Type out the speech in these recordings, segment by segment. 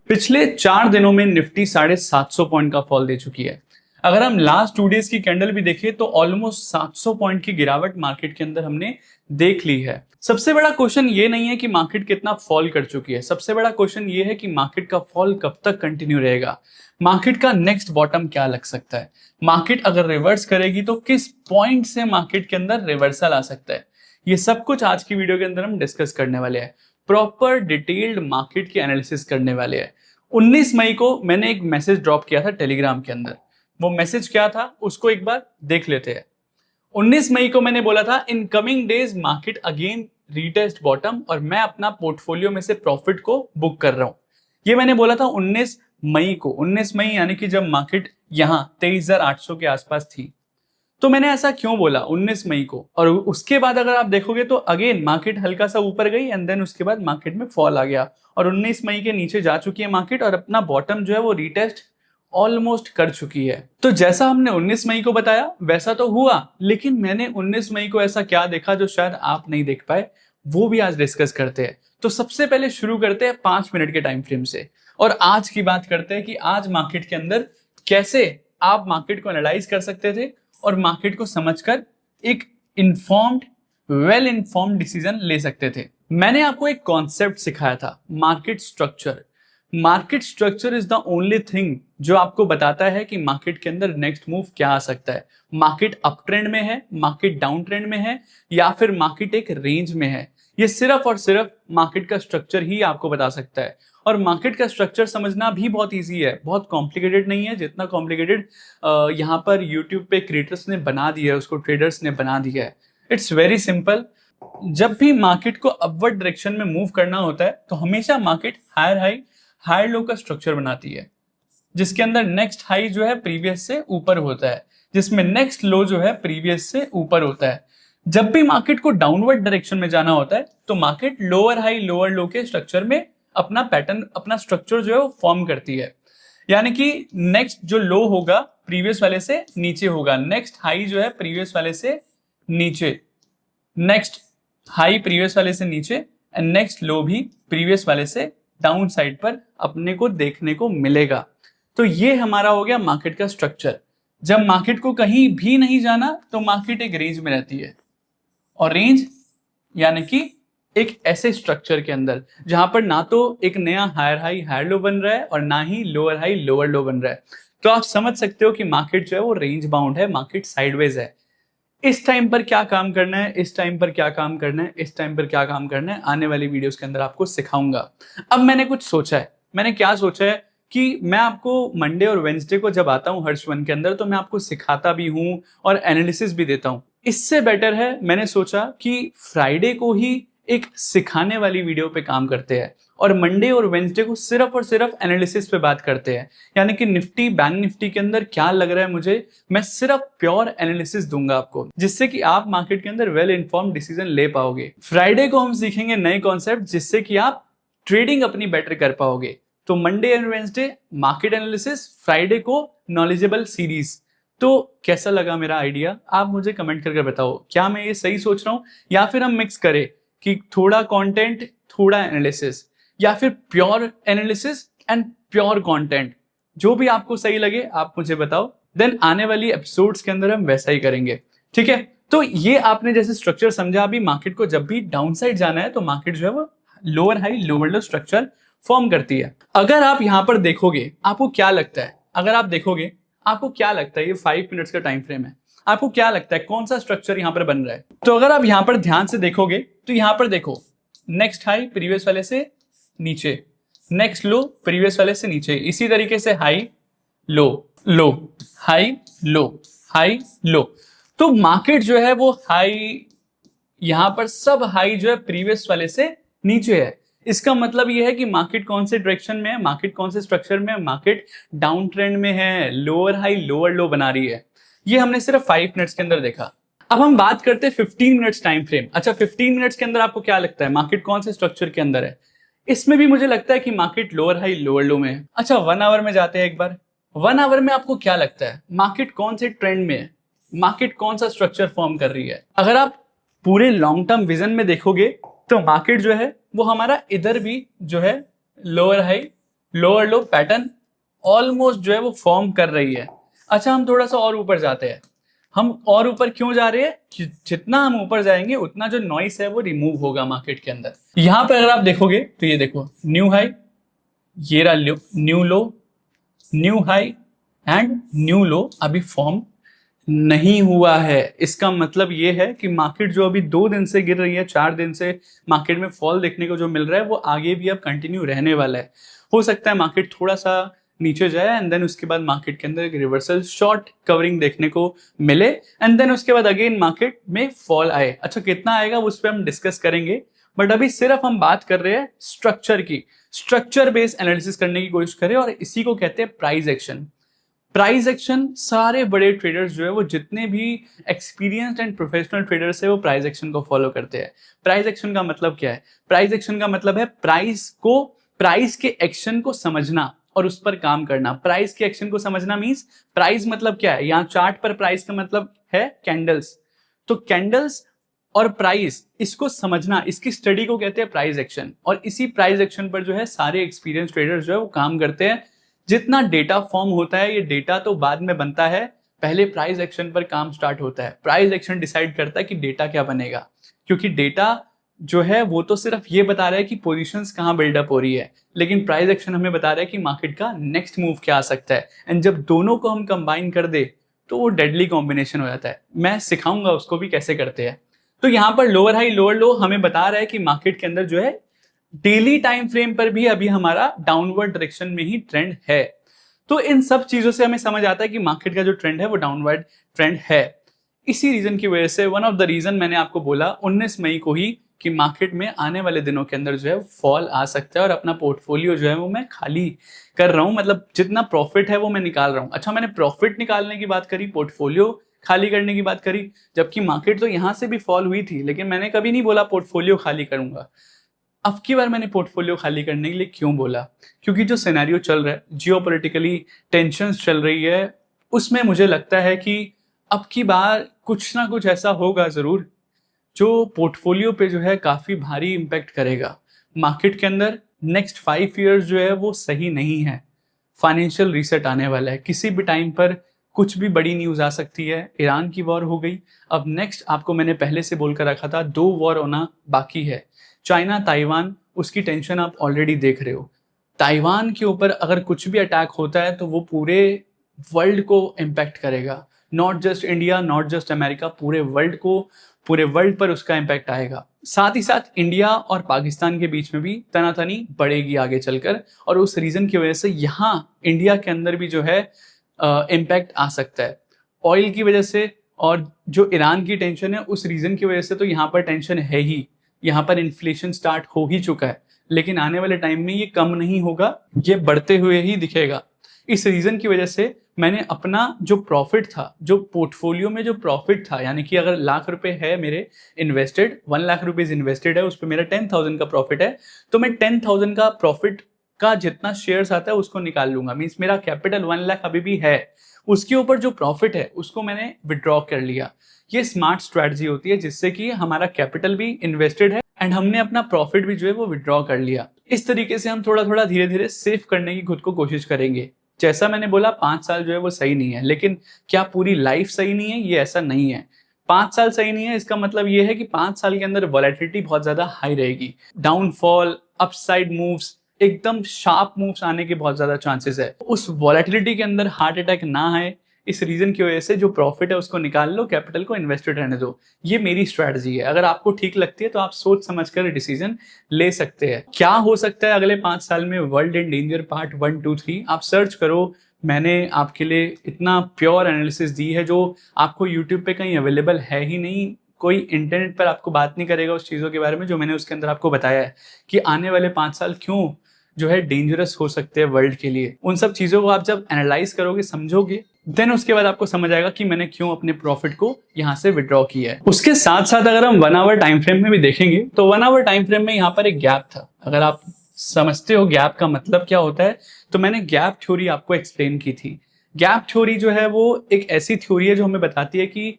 पिछले 4 दिनों में निफ्टी 750 पॉइंट का फॉल दे चुकी है। अगर हम लास्ट 2 डेज की कैंडल भी देखें तो ऑलमोस्ट 700 पॉइंट की गिरावट मार्केट के अंदर हमने देख ली है। सबसे बड़ा क्वेश्चन ये नहीं है कि मार्केट कितना फॉल कर चुकी है, सबसे बड़ा क्वेश्चन ये है कि मार्केट का फॉल कब तक कंटिन्यू रहेगा, मार्केट का नेक्स्ट बॉटम क्या लग सकता है, मार्केट अगर रिवर्स करेगी तो किस पॉइंट से मार्केट के अंदर रिवर्सल आ सकता है। ये सब कुछ आज की वीडियो के अंदर हम डिस्कस करने वाले हैं, प्रॉपर डिटेल्ड मार्केट की एनालिसिस करने वाले हैं। 19 मई को मैंने एक मैसेज ड्रॉप किया था टेलीग्राम के अंदर। वो मैसेज क्या था उसको एक बार देख लेते हैं। 19 मई को मैंने बोला था in coming days market again retest bottom और मैं अपना पोर्टफोलियो में से प्रॉफिट को बुक कर रहा हूं। ये मैंने बोला था 19 मई को, 19 मई यानी कि जब मार्केट यहां 23,800 के आसपास थी। तो मैंने ऐसा क्यों बोला 19 मई को, और उसके बाद अगर आप देखोगे तो अगेन मार्केट हल्का सा ऊपर गई एंड देन उसके बाद मार्केट में फॉल आ गया और 19 मई के नीचे जा चुकी है मार्केट और अपना बॉटम जो है वो रीटेस्ट ऑलमोस्ट कर चुकी है। तो जैसा हमने 19 मई को बताया वैसा तो हुआ, लेकिन मैंने 19 मई को ऐसा क्या देखा जो शायद आप नहीं देख पाए, वो भी आज डिस्कस करते हैं। तो सबसे पहले शुरू करते हैं 5 मिनट के टाइम फ्रेम से और आज की बात करते हैं कि आज मार्केट के अंदर कैसे आप मार्केट को एनालाइज कर सकते थे और मार्केट को समझकर एक इन्फॉर्म्ड, वेल इन्फॉर्म्ड डिसीजन ले सकते थे। मैंने आपको एक कॉन्सेप्ट सिखाया था, market structure. Market structure is the only thing जो आपको बताता है कि मार्केट के अंदर नेक्स्ट मूव क्या आ सकता है। मार्केट अप ट्रेंड में है, मार्केट डाउन ट्रेंड में है या फिर मार्केट एक रेंज में है। ये सिर्फ और सिर्फ मार्केट का स्ट्रक्चर ही आपको बता सकता है। और मार्केट का स्ट्रक्चर समझना भी बहुत इजी है, बहुत कॉम्प्लिकेटेड नहीं है। जितना कॉम्प्लिकेटेड यहाँ पर यूट्यूब पे क्रिएटर्स ने बना दिया है, उसको ट्रेडर्स ने बना दिया है। It's very simple. जब भी मार्केट को अपवर्ड डायरेक्शन में मूव करना होता है तो हमेशा market higher high higher low का स्ट्रक्चर बनाती है, जिसके अंदर नेक्स्ट हाई जो है प्रीवियस से ऊपर होता है, जिसमें नेक्स्ट लो जो है प्रीवियस से ऊपर होता है। जब भी मार्केट को डाउनवर्ड डायरेक्शन में जाना होता है तो मार्केट लोअर हाई लोअर लो के स्ट्रक्चर में अपना पैटर्न, अपना स्ट्रक्चर जो है वो फॉर्म करती है। यानी कि नेक्स्ट जो लो होगा प्रीवियस वाले से नीचे होगा, नेक्स्ट हाई जो है प्रीवियस वाले से नीचे, नेक्स्ट हाई प्रीवियस वाले से नीचे एंड नेक्स्ट लो भी प्रीवियस वाले से डाउन साइड पर अपने को देखने को मिलेगा। तो ये हमारा हो गया मार्केट का स्ट्रक्चर। जब मार्केट को कहीं भी नहीं जाना तो मार्केट एक रेंज में रहती है, और रेंज यानी कि एक ऐसे स्ट्रक्चर के अंदर जहां पर ना तो एक नया हायर हाई हायर लो बन रहा है और ना ही लोअर हाई लोअर लो बन रहा है। तो आप समझ सकते हो कि मार्केट जो है वो रेंज बाउंड है, मार्केट साइडवेज है। इस टाइम पर क्या काम करना है, इस टाइम पर क्या काम करना है, इस टाइम पर क्या काम करना है, आने वाली वीडियोस के अंदर आपको सिखाऊंगा। अब मैंने कुछ सोचा है, मैंने क्या सोचा है कि मैं आपको मंडे और वेंसडे को जब आता हूं हर्ष वन के अंदर तो मैं आपको सिखाता भी हूं और एनालिसिस भी देता हूं। इससे बेटर है मैंने सोचा कि फ्राइडे को ही एक सिखाने वाली वीडियो पे काम करते हैं और मंडे और वेंसडे को सिर्फ और सिर्फ एनालिसिस पे बात करते हैं। यानी कि निफ्टी बैंक निफ्टी के अंदर क्या लग रहा है मुझे, मैं सिर्फ प्योर एनालिसिस दूंगा आपको, जिससे कि आप मार्केट के अंदर वेल इन्फॉर्म्ड डिसीजन ले पाओगे। फ्राइडे को हम सीखेंगे नए कॉन्सेप्ट जिससे कि आप ट्रेडिंग अपनी बेटर कर पाओगे। तो Monday and Wednesday market analysis, Friday को नॉलेजेबल सीरीज। तो कैसा लगा मेरा आइडिया, आप मुझे कमेंट करके बताओ। क्या मैं ये सही सोच रहा हूँ या फिर हम मिक्स करें कि थोड़ा कंटेंट थोड़ा एनालिसिस, या फिर pure analysis and pure content, जो भी आपको सही लगे आप मुझे बताओ। देन आने वाली एपिसोड्स के अंदर हम वैसा ही करेंगे, ठीक है। तो ये आपने जैसे स्ट्रक्चर समझा, अभी मार्केट को जब भी डाउन साइड जाना है तो मार्केट जो है वो लोअर हाई लोअर लो स्ट्रक्चर फॉर्म करती है। अगर आप यहां पर देखोगे आपको क्या लगता है, अगर आप देखोगे आपको क्या लगता है, ये 5 मिनट्स का टाइम फ्रेम है, आपको क्या लगता है कौन सा स्ट्रक्चर यहां पर बन रहा है। तो अगर आप यहां पर ध्यान से देखोगे तो यहां पर देखो, नेक्स्ट हाई प्रीवियस वाले से नीचे, नेक्स्ट लो प्रीवियस वाले से नीचे, इसी तरीके से हाई लो लो हाई लो हाई लो। तो मार्केट जो है वो हाई, यहां पर सब हाई जो है प्रीवियस वाले से नीचे है। इसका मतलब यह है कि मार्केट कौन से डायरेक्शन में है, मार्केट कौन से स्ट्रक्चर में है, मार्केट डाउन ट्रेंड में है, लोअर हाई लोअर लो बना रही है। ये हमने सिर्फ 5 मिनट्स के अंदर देखा। अब हम बात करते हैं 15 मिनट्स टाइम फ्रेम। अच्छा, 15 मिनट्स के अंदर आपको क्या लगता है मार्केट कौन से स्ट्रक्चर के अंदर है। इसमें भी मुझे लगता है कि मार्केट लोअर हाई लोअर लो में है। अच्छा, 1 आवर में जाते हैं एक बार। 1 आवर में आपको क्या लगता है मार्केट कौन से ट्रेंड में है, मार्केट कौन सा स्ट्रक्चर फॉर्म कर रही है। अगर आप पूरे लॉन्ग टर्म विजन में देखोगे तो मार्केट जो है वो हमारा इधर भी जो है लोअर हाई लोअर लो पैटर्न ऑलमोस्ट जो है वो फॉर्म कर रही है। अच्छा, हम थोड़ा सा और ऊपर जाते हैं। हम और ऊपर क्यों जा रहे हैं? जितना हम ऊपर जाएंगे उतना जो नॉइस है वो रिमूव होगा मार्केट के अंदर। यहां पर अगर आप देखोगे तो ये देखो, न्यू हाई, ये रहा new low, new high and new low अभी फॉर्म नहीं हुआ है। इसका मतलब ये है कि मार्केट जो अभी 2 दिन से गिर रही है, 4 दिन से मार्केट में फॉल देखने को जो मिल रहा है वो आगे भी अब कंटिन्यू रहने वाला है। हो सकता है मार्केट थोड़ा सा नीचे जाए एंड देन उसके बाद मार्केट के अंदर एक रिवर्सल शॉर्ट कवरिंग देखने को मिले एंड देन उसके बाद अगेन मार्केट में फॉल आए। अच्छा, कितना आएगा उस पर हम डिस्कस करेंगे, बट अभी सिर्फ हम बात कर रहे हैं स्ट्रक्चर की। स्ट्रक्चर बेस्ड एनालिसिस करने की कोशिश करें और इसी को कहते हैं प्राइस एक्शन। प्राइस एक्शन सारे बड़े ट्रेडर्स जो है वो जितने भी एक्सपीरियंस्ड एंड प्रोफेशनल ट्रेडर्स है वो प्राइस एक्शन को फॉलो करते हैं। प्राइस एक्शन का मतलब क्या है? प्राइस एक्शन का मतलब है प्राइस के एक्शन को समझना और उस पर काम करना। प्राइस के एक्शन को समझना मींस प्राइस मतलब क्या है? यहाँ चार्ट पर प्राइस का मतलब है कैंडल्स, तो कैंडल्स और प्राइस, इसको समझना, इसकी स्टडी को कहते हैं प्राइस एक्शन। और इसी प्राइस एक्शन पर जो है सारे एक्सपीरियंस ट्रेडर्स जो है वो काम करते हैं। जितना डेटा फॉर्म होता है, ये डेटा तो बाद में बनता है, पहले प्राइस एक्शन पर काम स्टार्ट होता है। प्राइस एक्शन डिसाइड करता है कि डेटा क्या बनेगा, क्योंकि डेटा जो है वो तो सिर्फ ये बता रहा है कि पोजीशंस कहाँ बिल्डअप हो रही है, लेकिन प्राइस एक्शन हमें बता रहा है कि मार्केट का नेक्स्ट मूव क्या आ सकता है। एंड जब दोनों को हम कंबाइन कर दे तो वो डेडली कॉम्बिनेशन हो जाता है। मैं सिखाऊंगा उसको भी कैसे करते हैं। तो यहाँ पर लोअर हाई लोअर लो हमें बता रहा है कि मार्केट के अंदर जो है डेली टाइम फ्रेम पर भी अभी हमारा डाउनवर्ड डायरेक्शन में ही ट्रेंड है। तो इन सब चीजों से हमें समझ आता है कि मार्केट का जो ट्रेंड है वो डाउनवर्ड ट्रेंड है। इसी रीजन की वजह से वन ऑफ द रीजन मैंने आपको बोला 19 मई को ही कि मार्केट में आने वाले दिनों के अंदर जो है फॉल आ सकता है और अपना पोर्टफोलियो जो है वो मैं खाली कर रहा हूं, मतलब जितना प्रॉफिट है वो मैं निकाल रहा हूं। अच्छा, मैंने प्रॉफिट निकालने की बात करी, पोर्टफोलियो खाली करने की बात करी, जबकि मार्केट तो यहां से भी फॉल हुई थी, लेकिन मैंने कभी नहीं बोला पोर्टफोलियो खाली करूंगा। अब की बार मैंने पोर्टफोलियो खाली करने के लिए क्यों बोला? क्योंकि जो सिनेरियो चल रहा है, जियोपॉलिटिकली टेंशंस चल रही है, उसमें मुझे लगता है कि अब की बार कुछ ना कुछ ऐसा होगा जरूर जो पोर्टफोलियो पे जो है काफी भारी इंपैक्ट करेगा। मार्केट के अंदर नेक्स्ट 5 इयर्स जो है वो सही नहीं है। फाइनेंशियल रीसेट आने वाला है, किसी भी टाइम पर कुछ भी बड़ी न्यूज आ सकती है। ईरान की वॉर हो गई, अब नेक्स्ट आपको मैंने पहले से बोलकर रखा था 2 वॉर होना बाकी है। चाइना ताइवान, उसकी टेंशन आप ऑलरेडी देख रहे हो। ताइवान के ऊपर अगर कुछ भी अटैक होता है तो वो पूरे वर्ल्ड को इम्पैक्ट करेगा, not just India, not just America, पूरे वर्ल्ड को, पूरे वर्ल्ड पर उसका इम्पैक्ट आएगा। साथ ही साथ इंडिया और पाकिस्तान के बीच में भी तनातनी बढ़ेगी आगे चलकर, और उस रीजन की वजह से यहाँ इंडिया के अंदर भी जो है इम्पैक्ट आ सकता है ऑयल की वजह से। और जो ईरान की टेंशन है उस रीजन की वजह से तो यहाँ पर टेंशन है ही, यहाँ पर इन्फ्लेशन स्टार्ट हो ही चुका है, लेकिन आने वाले टाइम में ये कम नहीं होगा, ये बढ़ते हुए ही दिखेगा। इस रीजन की वजह से मैंने अपना जो प्रॉफिट था, जो पोर्टफोलियो में जो प्रॉफिट था, यानी कि अगर लाख रुपए है मेरे इन्वेस्टेड, 1 लाख रुपीज इन्वेस्टेड है, उस पर मेरा 10,000 का प्रॉफिट है, तो मैं 10,000 का प्रॉफिट का जितना शेयर्स आता है उसको निकाल लूंगा। मीन्स मेरा कैपिटल 1 लाख अभी भी है, उसके ऊपर जो प्रॉफिट है उसको मैंने विड्रॉ कर लिया। ये स्मार्ट स्ट्रैटेजी होती है जिससे कि हमारा कैपिटल भी इन्वेस्टेड है एंड हमने अपना प्रॉफिट भी जो है वो विड्रॉ कर लिया। इस तरीके से हम थोड़ा थोड़ा धीरे धीरे सेव करने की खुद को कोशिश करेंगे। जैसा मैंने बोला 5 साल जो है वो सही नहीं है, लेकिन क्या पूरी लाइफ सही नहीं है? ये ऐसा नहीं है। 5 साल सही नहीं है इसका मतलब ये है कि 5 साल के अंदर वॉलेटिलिटी बहुत ज्यादा हाई रहेगी, डाउनफॉल, अपसाइड मूव्स, एकदम शार्प मूव्स आने के बहुत ज्यादा चांसेस है। उस वॉलेटिलिटी के अंदर हार्ट अटैक ना आए, इस रीजन की वजह से जो प्रॉफिट है उसको निकाल लो, कैपिटल को इन्वेस्टेड रहने दो। ये मेरी स्ट्रैटेजी है, अगर आपको ठीक लगती है तो आप सोच समझ कर डिसीजन ले सकते हैं। क्या हो सकता है अगले 5 साल में? वर्ल्ड इन डेंजर पार्ट 1, 2, 3 आप सर्च करो। मैंने आपके लिए इतना प्योर एनालिसिस दी है जो आपको यूट्यूब पे कहीं अवेलेबल है ही नहीं। कोई इंटरनेट पर आपको बात नहीं करेगा उस चीज़ों के बारे में जो मैंने उसके अंदर आपको बताया है कि आने वाले 5 साल क्यों जो है डेंजरस हो सकते हैं वर्ल्ड के लिए। उन सब चीज़ों को आप जब एनालाइज करोगे, समझोगे, देन उसके बाद आपको समझ आएगा कि मैंने क्यों अपने प्रॉफिट को यहाँ से विड्रॉ किया है। उसके साथ साथ अगर हम 1 आवर टाइम फ्रेम में भी देखेंगे तो 1 आवर टाइम फ्रेम में यहाँ पर एक गैप था। अगर आप समझते हो गैप का मतलब क्या होता है, तो मैंने गैप थ्योरी आपको एक्सप्लेन की थी। गैप थ्योरी जो है वो एक ऐसी थ्योरी है जो हमें बताती है कि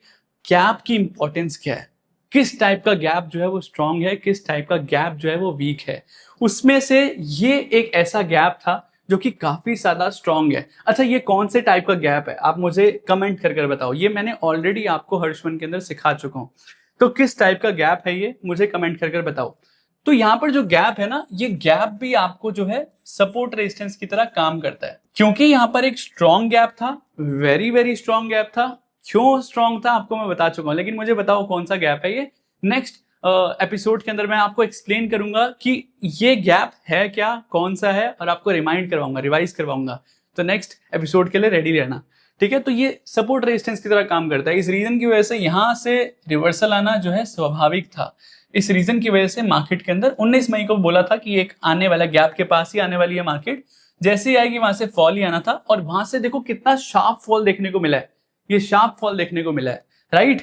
गैप की इंपॉर्टेंस क्या है, किस टाइप का गैप जो है वो स्ट्रांग है, किस टाइप का गैप जो है वो वीक है। उसमें से ये एक ऐसा गैप था जो कि काफी ज्यादा स्ट्रांग है। अच्छा, ये कौन से टाइप का गैप है आप मुझे कमेंट कर कर बताओ। ये मैंने ऑलरेडी आपको हर्षवन के अंदर सिखा चुका हूं, तो किस टाइप का गैप है ये मुझे कमेंट कर कर बताओ। तो यहाँ पर जो गैप है ना, ये गैप भी आपको जो है सपोर्ट रेजिस्टेंस की तरह काम करता है, क्योंकि यहाँ पर एक स्ट्रॉन्ग गैप था, वेरी वेरी स्ट्रॉन्ग गैप था। क्यों स्ट्रॉन्ग था आपको मैं बता चुका हूं, लेकिन मुझे बताओ कौन सा गैप है ये। नेक्स्ट एपिसोड के अंदर मैं आपको एक्सप्लेन करूंगा कि ये गैप है क्या, कौन सा है, और आपको रिमाइंड करवाऊंगा, रिवाइज करवाऊंगा। तो नेक्स्ट एपिसोड के लिए रेडी रहना, ठीक है। तो ये सपोर्ट रेजिस्टेंस की तरह काम करता है। इस रीजन की वजह से यहां से रिवर्सल आना जो है स्वाभाविक था। इस रीजन की वजह से मार्केट के अंदर 19 मई को बोला था कि एक आने वाला गैप के पास ही आने वाली है मार्केट, जैसे ही आएगी वहां से फॉल ही आना था। और वहां से देखो कितना शार्प फॉल देखने को मिला है, ये शार्प फॉल देखने को मिला है, राइट।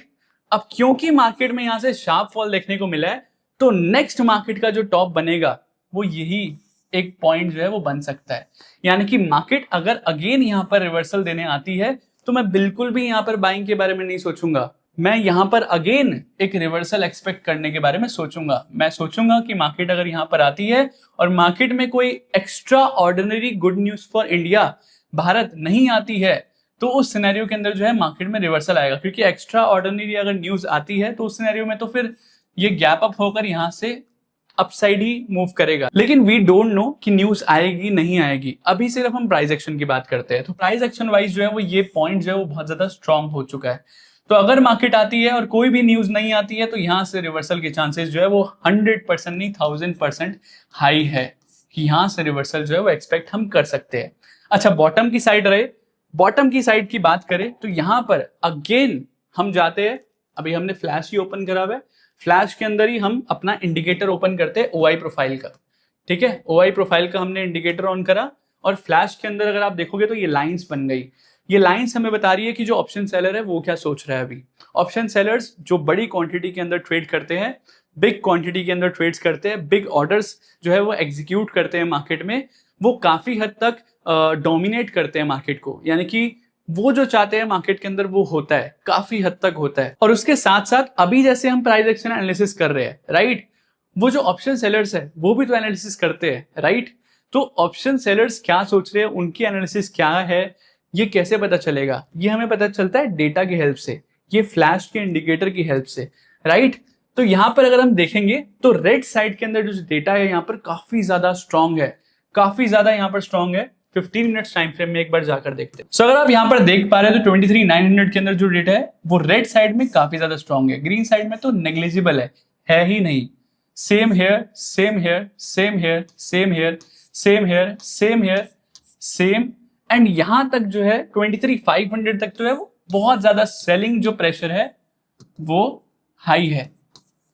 अब क्योंकि मार्केट में यहां से शार्प फॉल देखने को मिला है, तो नेक्स्ट मार्केट का जो टॉप बनेगा वो यही एक पॉइंट जो है वो बन सकता है। यानी कि मार्केट अगर अगेन यहां पर रिवर्सल देने आती है तो मैं बिल्कुल भी यहां पर बाइंग के बारे में नहीं सोचूंगा। मैं यहां पर अगेन एक रिवर्सल एक्सपेक्ट करने के बारे में सोचूंगा। मैं सोचूंगा कि मार्केट अगर यहां पर आती है और मार्केट में कोई extra ordinary good news for India, Bharat नहीं आती है, तो उस सिनेरियो के अंदर जो है मार्केट में रिवर्सल आएगा। क्योंकि एक्स्ट्रा ऑर्डिनरी अगर न्यूज आती है तो उस सिनेरियो में तो फिर ये गैप अप होकर यहां से अपसाइड ही मूव करेगा। लेकिन वी डोंट नो कि न्यूज आएगी नहीं आएगी, अभी सिर्फ हम प्राइस एक्शन की बात करते हैं। तो प्राइस एक्शन वाइज जो है वो ये पॉइंट जो है वो बहुत ज्यादा स्ट्रांग हो चुका है। तो अगर मार्केट आती है और कोई भी न्यूज नहीं आती है तो यहां से रिवर्सल के चांसेस जो है वो 100% नहीं 1000% हाई है कि यहां से रिवर्सल जो है वो एक्सपेक्ट हम कर सकते हैं। अच्छा, बॉटम की साइड रहे, बॉटम की साइड की बात करें तो यहां पर अगेन हम जाते हैं। अभी हमने फ्लैश ही ओपन करा हुआ है, फ्लैश के अंदर ही हम अपना इंडिकेटर ओपन करते हैं ओआई प्रोफाइल का, ठीक है। ओआई प्रोफाइल का हमने इंडिकेटर ऑन करा और फ्लैश के अंदर अगर आप देखोगे तो ये लाइंस बन गई। ये लाइंस हमें बता रही है कि जो ऑप्शन सेलर है वो क्या सोच रहा है। अभी ऑप्शन सेलर्स जो बड़ी क्वांटिटी के अंदर ट्रेड करते हैं, बिग क्वांटिटी के अंदर ट्रेड्स करते हैं, बिग ऑर्डर्स जो है वो एग्जीक्यूट करते हैं मार्केट में, वो काफी हद तक डोमिनेट करते हैं मार्केट को। यानी कि वो जो चाहते हैं मार्केट के अंदर वो होता है, काफी हद तक होता है। और उसके साथ साथ अभी जैसे हम प्राइस एक्शन एनालिसिस कर रहे हैं, राइट, वो जो ऑप्शन सेलर्स है वो भी तो एनालिसिस करते हैं, राइट। तो ऑप्शन सेलर्स क्या सोच रहे हैं, उनकी एनालिसिस क्या है, ये कैसे पता चलेगा? ये हमें पता चलता है डेटा की हेल्प से, ये फ्लैश के इंडिकेटर की हेल्प से, राइट। तो यहां पर अगर हम देखेंगे तो रेड साइड के अंदर जो डेटा है यहाँ पर काफी ज्यादा स्ट्रांग है, काफी ज्यादा यहाँ पर स्ट्रांग है। 15 मिनट्स टाइम फ्रेम में एक बार जाकर देखते हैं। सो अगर आप यहाँ पर देख पा रहे हैं तो 23,900 के अंदर जो डेटा है वो रेड साइड में काफी ज्यादा स्ट्रांग है, ग्रीन साइड में तो नेग्लिजिबल है ही नहीं। Same here, same here, same here, same here, same here, same here, same, and यहां तक जो है 23,500 तक जो है वो बहुत ज्यादा सेलिंग जो प्रेशर है वो हाई है,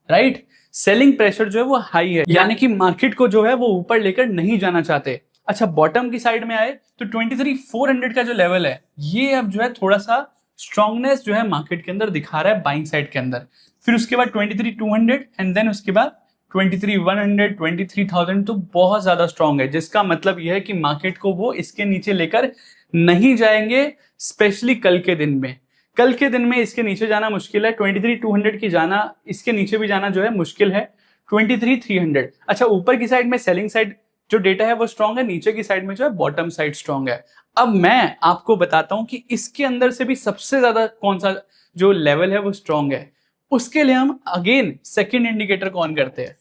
राइट। सेलिंग प्रेशर जो है वो हाई है, यानी कि मार्केट को जो है वो ऊपर लेकर नहीं जाना चाहते। अच्छा, बॉटम की साइड में आए तो 23,400 का जो लेवल है ये अब जो है थोड़ा सा स्ट्रांगनेस जो है मार्केट के अंदर दिखा रहा है बाइंग साइड के अंदर। फिर उसके बाद 23,200 एंड देन उसके बाद 23,100, 23,000 तो बहुत ज्यादा स्ट्रांग है, जिसका मतलब यह है कि मार्केट को वो इसके नीचे लेकर नहीं जाएंगे, स्पेशली कल के दिन में। कल के दिन में इसके नीचे जाना मुश्किल है, 23,200 की जाना, इसके नीचे भी जाना जो है मुश्किल है, 23,300। अच्छा, ऊपर की साइड में सेलिंग साइड जो डेटा है वो स्ट्रांग है, नीचे की साइड में जो है बॉटम साइड स्ट्रांग है। अब मैं आपको बताता हूं कि इसके अंदर से भी सबसे ज्यादा कौन सा जो लेवल है वो स्ट्रांग है। उसके लिए हम अगेन सेकंड इंडिकेटर को ऑन करते हैं,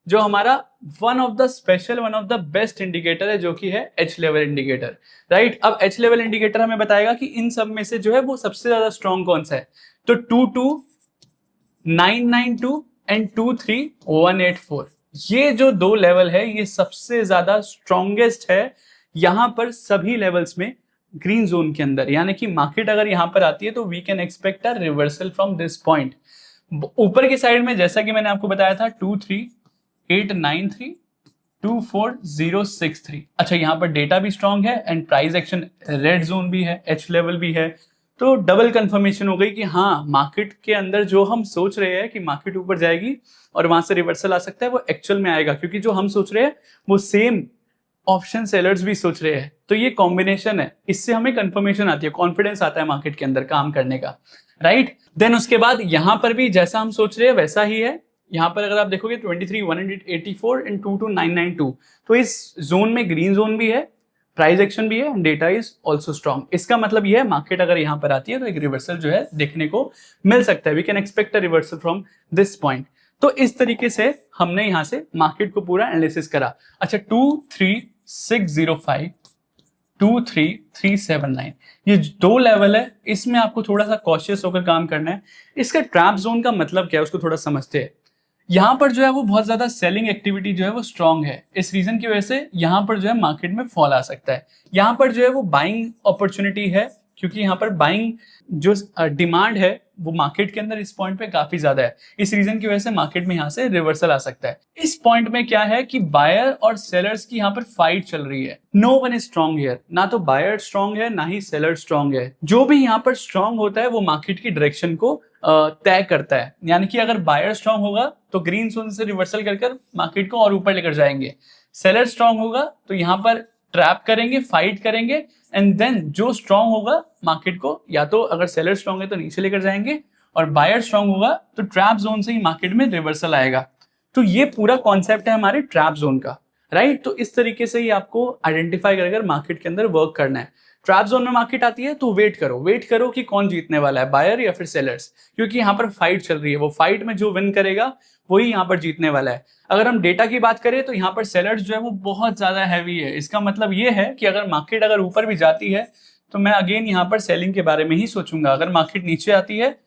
जो हमारा one of the best indicator है, जो कि है एच लेवल इंडिकेटर, राइट। अब एच लेवल इंडिकेटर हमें बताएगा कि इन सब में से जो है वो सबसे ज्यादा स्ट्रांग कौन सा है। तो 22,992 एंड 23,184, ये जो दो लेवल है ये सबसे ज्यादा स्ट्रॉन्गेस्ट है यहां पर सभी लेवल्स में ग्रीन जोन के अंदर। यानी कि मार्केट अगर यहां पर आती है तो we can expect a reversal from this point. ऊपर की साइड में जैसा कि मैंने आपको बताया था 23,893, 24,063। अच्छा, यहां पर डेटा भी स्ट्रांग है and price action red zone भी है, एच लेवल भी है। तो डबल कंफर्मेशन हो गई कि हाँ, मार्केट के अंदर जो हम सोच रहे हैं कि मार्केट ऊपर जाएगी और वहां से रिवर्सल आ सकता है वो एक्चुअल में आएगा, क्योंकि जो हम सोच रहे हैं वो सेम ऑप्शन सेलर्स भी सोच रहे हैं। तो ये कॉम्बिनेशन है, इससे हमें कंफर्मेशन आती है, कॉन्फिडेंस आता है मार्केट के अंदर काम करने का, राइट। देन उसके बाद यहां पर भी जैसा हम सोच रहे हैं वैसा ही है। यहां पर अगर आप देखोगे 23,184 एंड 22,992, तो इस जोन में ग्रीन जोन भी है, प्राइस एक्शन भी है and data is also strong. इसका मतलब ये है मार्केट अगर यहाँ पर आती है तो एक रिवर्सल जो है देखने को मिल सकता है। We can expect a reversal from this point. तो इस तरीके से हमने यहाँ से मार्केट को पूरा एनालिसिस करा। अच्छा 23605 23379 ये दो लेवल है, इसमें आपको थोड़ा सा कॉशियस होकर काम करना है। इसका ट्रैप जोन का मतलब क्या है उसको थोड़ा समझते हैं। यहाँ पर जो है वो बहुत ज्यादा सेलिंग एक्टिविटी जो है वो स्ट्रांग है, इस रीजन की वजह से यहाँ पर जो है मार्केट में फॉल आ सकता है। यहाँ पर जो है वो बाइंग अपॉर्चुनिटी है, क्योंकि यहाँ पर बाइंग जो डिमांड है वो मार्केट के अंदर इस पॉइंट पे काफी ज्यादा है। इस रीजन की वजह से मार्केट में यहाँ से रिवर्सल आ सकता है। इस पॉइंट में क्या है कि बायर और सेलर्स की यहाँ पर फाइट चल रही है। No one is strong here, ना तो बायर स्ट्रॉन्ग है ना ही सेलर स्ट्रॉन्ग है। जो भी यहाँ पर स्ट्रॉन्ग होता है वो मार्केट की डायरेक्शन को तय करता है। यानी कि अगर बायर स्ट्रॉन्ग होगा तो ग्रीन जोन से रिवर्सल कर मार्केट को और ऊपर लेकर जाएंगे, सेलर स्ट्रॉन्ग होगा तो यहाँ पर ट्रैप करेंगे, फाइट करेंगे, एंड देन जो स्ट्रॉन्ग होगा मार्केट को या तो अगर सेलर स्ट्रॉन्ग है तो नीचे लेकर जाएंगे और बायर स्ट्रॉन्ग होगा तो ट्रैप जोन से ही मार्केट में रिवर्सल आएगा। तो ये पूरा कॉन्सेप्ट है हमारे ट्रैप जोन का, राइट। तो इस तरीके से ही आपको आइडेंटिफाई कर मार्केट के अंदर वर्क करना है। ट्रैप जोन में मार्केट आती है तो वेट करो कि कौन जीतने वाला है, बायर या फिर सेलर्स, क्योंकि यहाँ पर फाइट चल रही है। वो फाइट में जो विन करेगा वही यहाँ पर जीतने वाला है। अगर हम डेटा की बात करें तो यहाँ पर सेलर्स जो है वो बहुत ज्यादा हैवी है। इसका मतलब ये है कि अगर मार्केट अगर ऊपर भी जाती है तो मैं अगेन यहाँ पर सेलिंग के बारे में ही सोचूंगा। अगर मार्केट नीचे आती है,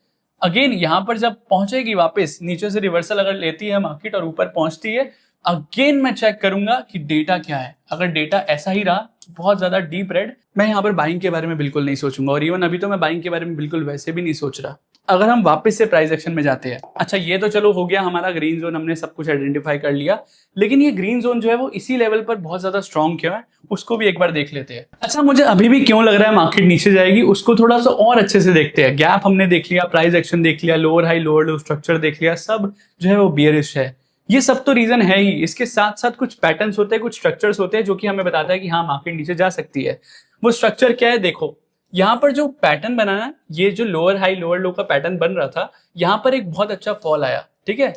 अगेन यहाँ पर जब पहुंचेगी वापस, नीचे से रिवर्सल अगर लेती है मार्केट और ऊपर पहुंचती है, अगेन मैं चेक करूंगा कि डेटा क्या है। अगर डेटा ऐसा ही रहा बहुत ज्यादा डीप रेड, मैं यहाँ पर बाइंग के बारे में बिल्कुल नहीं सोचूंगा। और इवन अभी तो मैं बाइंग के बारे में बिल्कुल वैसे भी नहीं सोच रहा। अगर हम वापस से प्राइस एक्शन में जाते हैं, अच्छा ये तो चलो हो गया हमारा ग्रीन जोन, हमने सब कुछ आइडेंटिफाई कर लिया, लेकिन ये ग्रीन जोन जो है वो इसी लेवल पर बहुत ज्यादा स्ट्रॉन्ग क्यों है उसको भी एक बार देख लेते हैं। अच्छा मुझे अभी भी क्यों लग रहा है मार्केट नीचे जाएगी उसको थोड़ा सा और अच्छे से देखते हैं। गैप हमने देख लिया, प्राइस एक्शन देख लिया, लोअर हाई लोअर लो स्ट्रक्चर देख लिया, सब जो है वो बियरिश है। ये सब तो रीजन है ही, इसके साथ साथ कुछ पैटर्न्स होते हैं, कुछ स्ट्रक्चर्स होते हैं जो कि हमें बताता है कि हाँ मार्केट नीचे जा सकती है। वो स्ट्रक्चर क्या है, देखो यहाँ पर जो पैटर्न बना है, ये जो लोअर हाई लोअर लो का पैटर्न बन रहा था, यहाँ पर एक बहुत अच्छा फॉल आया, ठीक है।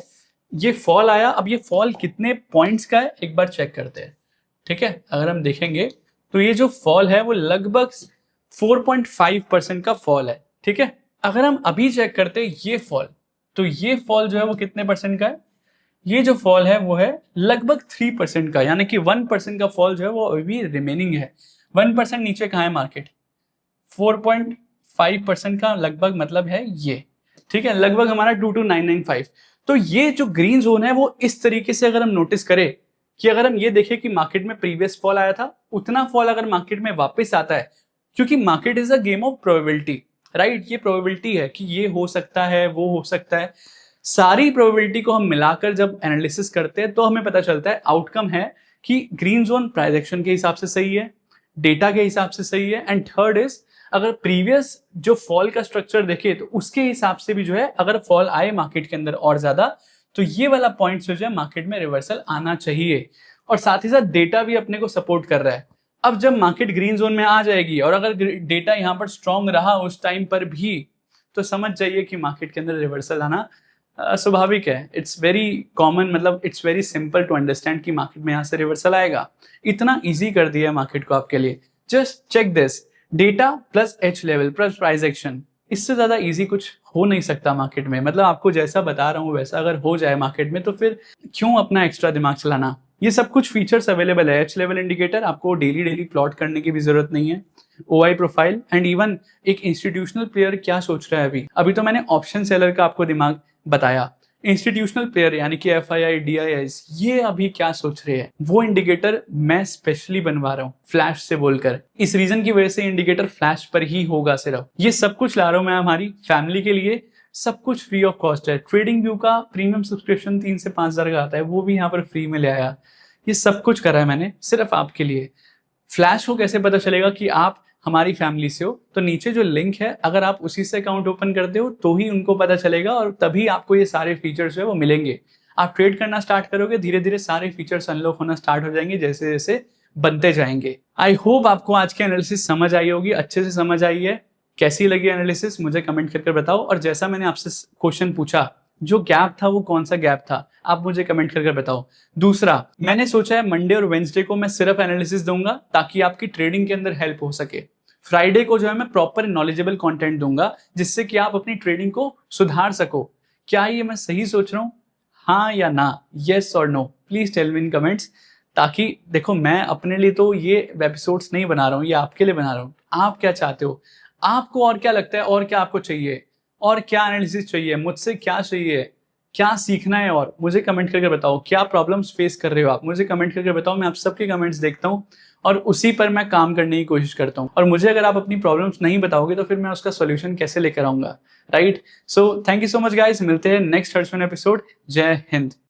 ये फॉल आया, अब ये फॉल कितने पॉइंट्स का है एक बार चेक करते हैं, ठीक है। अगर हम देखेंगे तो ये जो फॉल है वो लगभग 4.5% का फॉल है, ठीक है। अगर हम अभी चेक करते हैं ये फॉल, तो ये फॉल जो है वो कितने परसेंट का है, ये जो फॉल है वो है लगभग 3% का, यानी कि 1% का फॉल जो है वो अभी रिमेनिंग है। 1% नीचे कहाँ है मार्केट, 4.5% का लगभग मतलब है ये, ठीक है। लगभग हमारा 22995। तो ये जो ग्रीन जोन है वो इस तरीके से अगर हम नोटिस करें कि अगर हम ये देखें कि मार्केट में प्रीवियस फॉल आया था, उतना फॉल अगर मार्केट में वापस आता है, क्योंकि market is a game of probability, right. ये प्रोबेबिलिटी है कि ये हो सकता है वो हो सकता है, सारी प्रोबेबिलिटी को हम मिलाकर जब एनालिसिस करते हैं तो हमें पता चलता है आउटकम है कि ग्रीन जोन प्राइस एक्शन के हिसाब से सही है, डेटा के हिसाब से सही है, एंड थर्ड इज अगर प्रीवियस जो फॉल का स्ट्रक्चर देखे तो उसके हिसाब से भी जो है अगर फॉल आए मार्केट के अंदर और ज्यादा तो ये वाला पॉइंट जो है मार्केट में रिवर्सल आना चाहिए। और साथ ही साथ डेटा भी अपने को सपोर्ट कर रहा है। अब जब मार्केट ग्रीन जोन में आ जाएगी और अगर डेटा यहाँ पर स्ट्रॉन्ग रहा उस टाइम पर भी, तो समझ जाइए कि मार्केट के अंदर रिवर्सल आना स्वाभाविक है। इट्स वेरी कॉमन, मतलब it's very simple to understand कि मार्केट में यहाँ से रिवर्सल आएगा। इतना इजी कर दिया है मार्केट को आपके लिए। Just check this, data plus H level plus price action, इससे ज्यादा इजी कुछ हो नहीं सकता मार्केट में। मतलब आपको जैसा बता रहा हूँ वैसा अगर हो जाए मार्केट में तो फिर क्यों अपना एक्स्ट्रा दिमाग चलाना। ये सब कुछ फीचर्स अवेलेबल है। एच लेवल इंडिकेटर आपको डेली प्लॉट करने की भी जरूरत नहीं है, ओआई प्रोफाइल, एंड इवन एक इंस्टीट्यूशनल प्लेयर क्या सोच रहा है अभी तो मैंने ऑप्शन सेलर का आपको दिमाग बताया। इंस्टीट्यूशनल प्लेयर यानी कि एफआईआई डीआईआईस ये अभी क्या सोच रहे हैं, वो इंडिकेटर मैं स्पेशली बनवा रहा हूँ फ्लैश से बोलकर। इस रीजन की वजह से इंडिकेटर फ्लैश पर ही होगा सिर्फ। ये सब कुछ ला रहा हूँ मैं हमारी फैमिली के लिए, सब कुछ फ्री ऑफ कॉस्ट है। ट्रेडिंग व्यू का प्रीमियम सब्सक्रिप्शन 3 से 5 हजार का आता है, वो भी यहाँ पर फ्री में ले आया। ये सब कुछ करा है मैंने सिर्फ आपके लिए। फ्लैश को कैसे पता चलेगा कि आप हमारी फैमिली से हो, तो नीचे जो लिंक है अगर आप उसी से अकाउंट ओपन करते हो तो ही उनको पता चलेगा और तभी आपको ये सारे फीचर्स जो है वो मिलेंगे। आप ट्रेड करना स्टार्ट करोगे, धीरे धीरे सारे फीचर्स अनलॉक होना स्टार्ट हो जाएंगे जैसे जैसे बनते जाएंगे। आई होप आपको आज की एनालिसिस समझ आई होगी, अच्छे से समझ आई है। कैसी लगी एनालिसिस मुझे कमेंट करके बताओ। और जैसा मैंने आपसे क्वेश्चन पूछा जो गैप था वो कौन सा गैप था, आप मुझे कमेंट करके बताओ। दूसरा, मैंने सोचा है मंडे और वेंसडे को मैं सिर्फ एनालिसिस दूंगा ताकि आपकी ट्रेडिंग के अंदर हेल्प हो सके। फ्राइडे को जो है मैं प्रॉपर नॉलेजेबल कंटेंट दूंगा जिससे कि आप अपनी ट्रेडिंग को सुधार सको। क्या ये मैं सही सोच रहा हूँ? हाँ या ना, येस और no, please tell me in comments. ताकि देखो, मैं अपने लिए तो ये एपिसोड्स नहीं बना रहा हूँ, ये आपके लिए बना रहा हूँ। आप क्या चाहते हो? आपको और क्या लगता है, और क्या आपको चाहिए, और क्या एनालिसिस चाहिए, मुझसे क्या चाहिए, क्या सीखना है, और मुझे कमेंट करके बताओ। क्या प्रॉब्लम्स फेस कर रहे हो आप, मुझे कमेंट करके बताओ। मैं आप सबके कमेंट्स देखता हूँ और उसी पर मैं काम करने की कोशिश करता हूँ। और मुझे अगर आप अपनी प्रॉब्लम्स नहीं बताओगे तो फिर मैं उसका सॉल्यूशन कैसे लेकर आऊंगा, right? So thank you so much guys, मिलते हैं नेक्स्ट हर्षवन एपिसोड। जय हिंद।